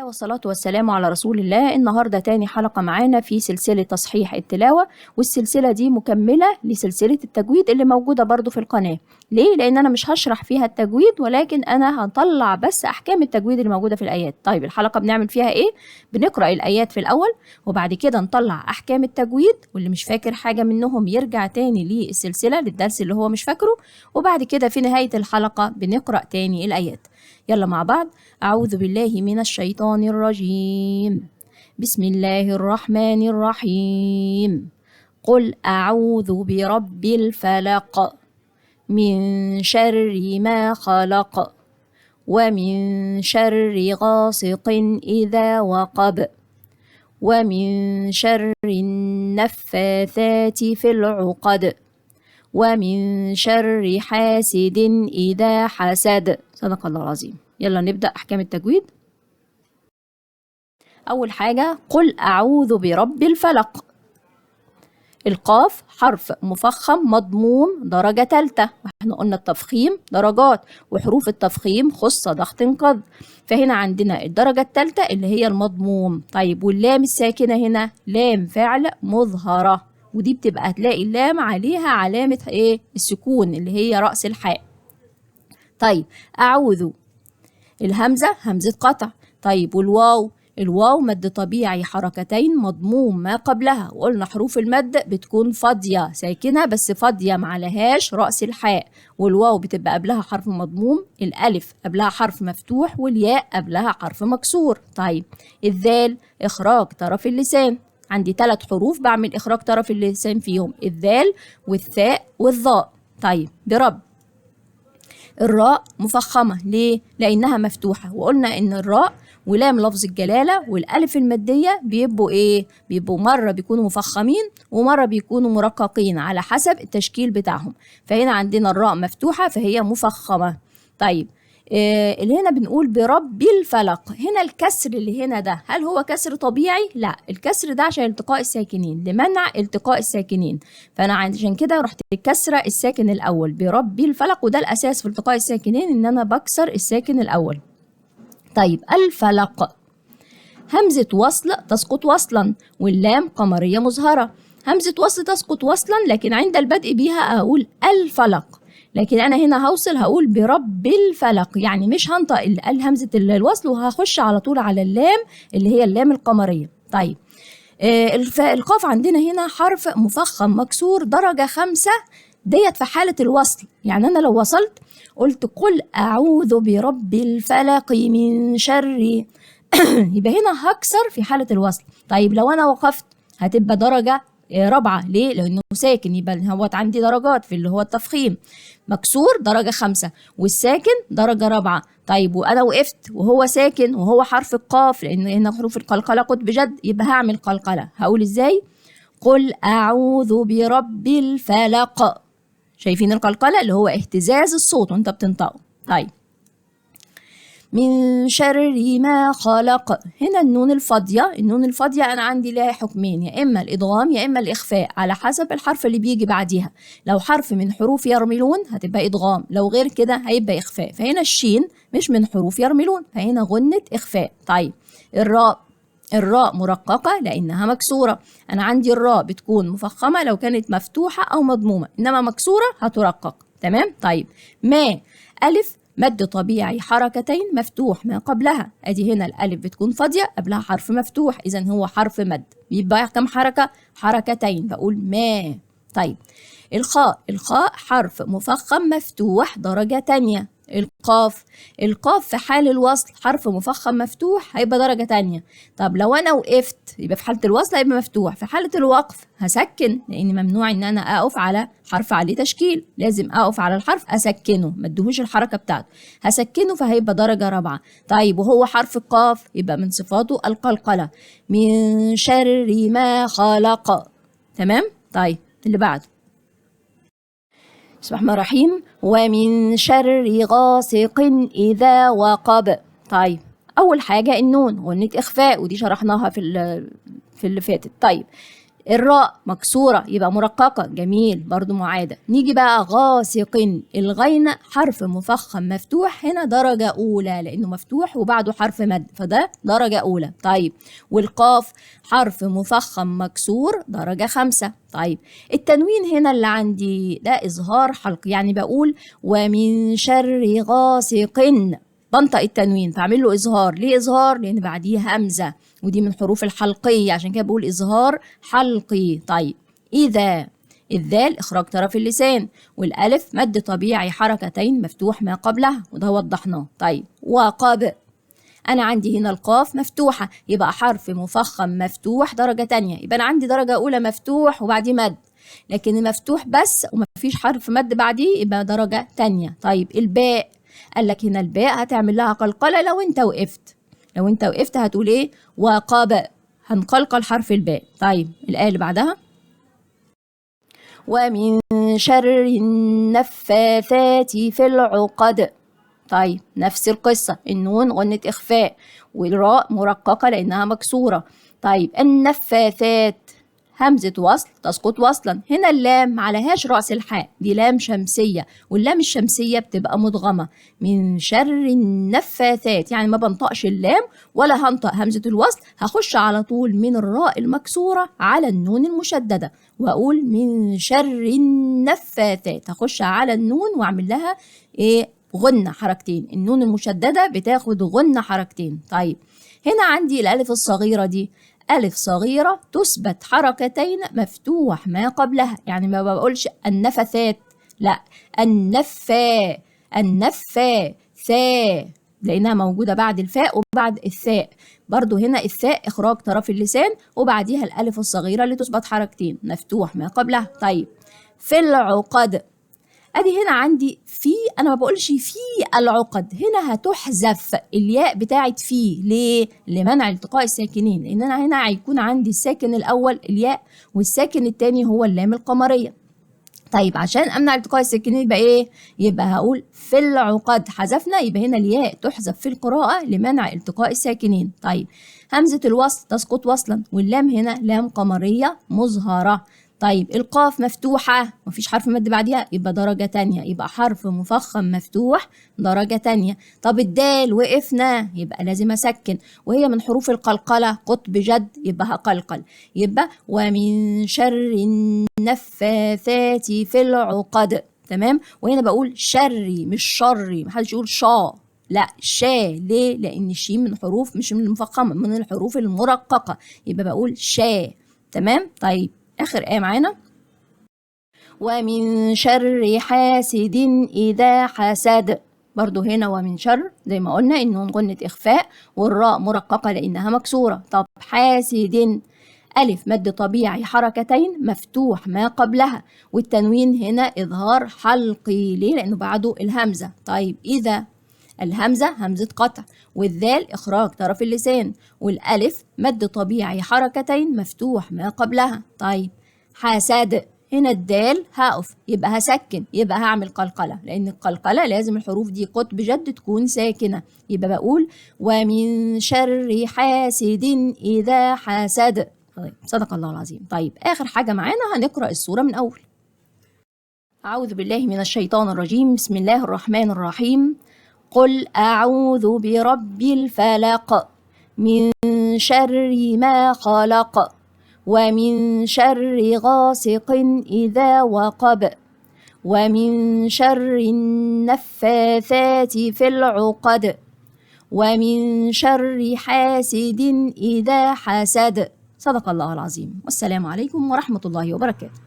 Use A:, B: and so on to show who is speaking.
A: والصلاة والسلام على رسول الله. النهاردة تاني حلقة معانا في سلسلة تصحيح التلاوة، والسلسلة دي مكملة لسلسلة التجويد اللي موجودة برضو في القناة. ليه؟ لأن أنا مش هشرح فيها التجويد، ولكن أنا هطلع بس أحكام التجويد اللي موجودة في الآيات. طيب الحلقة بنعمل فيها إيه؟ بنقرأ الآيات في الأول، وبعد كده نطلع أحكام التجويد، واللي مش فاكر حاجة منهم يرجع تاني للسلسلة للدرس اللي هو مش فاكره، وبعد كده في نهاية الحلقة بنقرأ تاني الآيات. يلا مع بعض. أعوذ بالله من الشيطان الرجيم. بسم الله الرحمن الرحيم. قل أعوذ برب الفلق من شر ما خلق ومن شر غاسق إذا وقب ومن شر النفاثات في العقد ومن شر حاسد إذا حسد. صدق الله العظيم. يلا نبدأ أحكام التجويد. أول حاجة قل أعوذ برب الفلق. القاف حرف مفخم مضموم درجة تالتة، واحنا قلنا التفخيم درجات، وحروف التفخيم خص ضغط قد، فهنا عندنا الدرجة التالتة اللي هي المضموم. طيب واللام الساكنة هنا لام فعل مظهرة، ودي بتبقى هتلاقي اللام عليها علامة ايه؟ السكون اللي هي رأس الحاء. طيب أعوذ، الهمزة همزة قطع. طيب والواو، الواو مد طبيعي حركتين مضموم ما قبلها، وقلنا حروف المد بتكون فاضية ساكنة بس فاضية معلهاش رأس الحاء، والواو بتبقى قبلها حرف مضموم، الألف قبلها حرف مفتوح، والياء قبلها حرف مكسور. طيب الذال إخراج طرف اللسان، عندي 3 حروف بعمل إخراج طرف اللسان فيهم، الذال والثاء والظاء. طيب برب، الراء مفخمة ليه؟ لأنها مفتوحة، وقلنا إن الراء ولام لفظ الجلالة والألف المادية بيبقوا إيه؟ بيبقوا مرة بيكونوا مفخمين ومرة بيكونوا مرققين على حسب التشكيل بتاعهم، فهنا عندنا الراء مفتوحة فهي مفخمة. طيب اللي هنا بنقول برب الفلق، هنا الكسر اللي هنا ده هل هو كسر طبيعي؟ لا، الكسر ده عشان التقاء الساكنين، لمنع التقاء الساكنين، فانا عشان كده رحت كسره الساكن الاول برب الفلق، وده الاساس في التقاء الساكنين ان انا بكسر الساكن الاول. طيب الفلق همزة وصل تسقط وصلا، واللام قمرية مظهرة، همزة وصل تسقط وصلا، لكن عند البدء بيها أقول الفلق، لكن أنا هنا هوصل هقول برب الفلق، يعني مش هنطق همزة الوصل وهخش على طول على اللام اللي هي اللام القمرية. طيب القاف عندنا هنا حرف مفخم مكسور درجة 5 ديت في حالة الوصل، يعني أنا لو وصلت قلت قل أعوذ برب الفلق من شر يبقى هنا هكسر في حالة الوصل. طيب لو أنا وقفت هتبقى درجة رابعة، ليه؟ لأنه ساكن، يبقى هو عندي درجات في اللي هو التفخيم، مكسور درجة 5 والساكن درجة 4. طيب وأنا وقفت وهو ساكن وهو حرف القاف، لأن هنا حروف القلقلة قد بجد، يبقى هعمل قلقلة. هقول إزاي؟ قل أعوذ برب الفلق. شايفين القلقلة اللي هو اهتزاز الصوت وانت بتنطقه. طيب من شر ما خلق، هنا النون الفاضية، النون الفاضية أنا عندي لها حكمين، يا إما الإدغام يا إما الإخفاء على حسب الحرف اللي بيجي بعديها، لو حرف من حروف يرملون هتبقى إدغام، لو غير كده هيبقى إخفاء، فهنا الشين مش من حروف يرملون فهنا غنة إخفاء. طيب الراء مرققة لأنها مكسورة، أنا عندي الراء بتكون مفخمة لو كانت مفتوحة أو مضمومة، إنما مكسورة هترقق. تمام. طيب ما ألف مد طبيعي حركتين مفتوح ما قبلها، ادي هنا الالف بتكون فاضيه قبلها حرف مفتوح، اذا هو حرف مد، يبقى كم حركه؟ حركتين، بقول ما. طيب الخاء حرف مفخم مفتوح درجه تانية. القاف في حال الوصل حرف مفخم مفتوح هيبقى درجة تانية. طب لو أنا وقفت يبقى في حالة الوصل هيبقى مفتوح، في حالة الوقف هسكن، لأن ممنوع إن أنا أقف على حرف عليه تشكيل، لازم أقف على الحرف أسكنه ما ادهوش الحركة بتاعته، هسكنه فهيبقى درجة 4. طيب وهو حرف القاف يبقى من صفاته القلقلة، من شر ما خلق. تمام. طيب اللي بعده بسم الله الرحمن الرحيم. ومن شر غاسق إذا وقب. طيب أول حاجة النون غنة إخفاء، ودي شرحناها في اللي فاتت. طيب الراء مكسورة يبقى مرققة، جميل برضو معادة. نيجي بقى غاسق، الغين حرف مفخم مفتوح، هنا درجة أولى لأنه مفتوح وبعده حرف مد، فده درجة أولى. طيب والقاف حرف مفخم مكسور درجة 5. طيب التنوين هنا اللي عندي ده إظهار حلق، يعني بقول ومن شر غاسق، بنطق التنوين فاعمل له إظهار. ليه إظهار؟ لأن بعديه همزة ودي من حروف الحلقية، عشان كده بقول إظهار حلقي. طيب إذا، الذال إخراج طرف اللسان، والألف مد طبيعي حركتين مفتوح ما قبلها وده وضحناه. طيب وقب، أنا عندي هنا القاف مفتوحة يبقى حرف مفخم مفتوح درجة تانية، يبقى أنا عندي درجة أولى مفتوح وبعديه مد، لكن مفتوح بس ومفيش حرف مد بعديه يبقى درجة تانية. طيب الباء، قال لك هنا الباء هتعمل لها قلقلة لو أنت وقفت، لو أنت وقفت هتقول إيه؟ وقب، هنقلقل حرف الباء. طيب الآية اللي بعدها ومن شر النفاثات في العقد. طيب نفس القصة، النون غنة إخفاء والراء مرققة لأنها مكسورة. طيب النفاثات همزة وصل تسقط وصلا، هنا اللام معلهاش رأس الحاء، دي لام شمسية، واللام الشمسية بتبقى مدغمة. من شر النفاثات يعني ما بنطقش اللام ولا هنطق همزة الوصل، هخش على طول من الراء المكسورة على النون المشددة وأقول من شر النفاثات، هخش على النون وأعمل لها إيه؟ غنة حركتين، النون المشددة بتاخد غنة حركتين. طيب هنا عندي الألف الصغيرة دي ألف صغيرة تثبت حركتين مفتوح ما قبلها، يعني ما بقولش النفثات، لا النفا، النفا ثاء لأنها موجودة بعد الفاء وبعد الثاء. برضو هنا الثاء إخراج طرف اللسان وبعديها الألف الصغيرة اللي تثبت حركتين مفتوح ما قبلها. طيب في العقد، ادي هنا عندي في، انا ما بقولش في العقد، هنا هتحذف الياء بتاعت في، ليه؟ لمنع التقاء الساكنين، لان انا هنا هيكون عندي الساكن الاول الياء والساكن الثاني هو اللام القمريه. طيب عشان امنع التقاء الساكنين يبقى ايه؟ يبقى هقول في العقد، حذفنا يبقى هنا الياء تحذف في القراءه لمنع التقاء الساكنين. طيب همزه الوصل تسقط وصلا، واللام هنا لام قمريه مظهره. طيب القاف مفتوحة مفيش حرف مد بعديها يبقى درجة تانية، يبقى حرف مفخم مفتوح درجة تانية. طب الدال وقفنا يبقى لازم أسكن، وهي من حروف القلقلة قطب جد يبقى هقلقل، يبقى ومن شر النفاثات في العقد. تمام؟ وهنا بقول شري مش شري، محدش يقول شا، لا شا، ليه؟ لأن الشين من حروف مش من المفخمة، من الحروف المرققة، يبقى بقول شا. تمام؟ طيب آخر آية معانا ومن شر حاسد إذا حسد، برضو هنا ومن شر زي ما قلنا النون غنة إخفاء والراء مرققة لأنها مكسورة. طب حاسد ألف مد طبيعي حركتين مفتوح ما قبلها، والتنوين هنا إظهار حلقي، ليه؟ لأنه بعده الهمزة. طيب إذا الهمزة همزة قطع، والذال إخراج طرف اللسان، والألف مد طبيعي حركتين مفتوح ما قبلها. طيب حسد، هنا الدال هقف يبقى هسكن، يبقى هعمل قلقلة، لأن القلقلة لازم الحروف دي قطب جد تكون ساكنة، يبقى بقول ومن شر حاسد إذا حسد. طيب صدق الله العظيم. طيب آخر حاجة معانا هنقرأ السورة من أول. أعوذ بالله من الشيطان الرجيم، بسم الله الرحمن الرحيم. قل أعوذ برب الفلق من شر ما خلق ومن شر غاسق إذا وقب ومن شر النفاثات في العقد ومن شر حاسد إذا حسد. صدق الله العظيم، والسلام عليكم ورحمة الله وبركاته.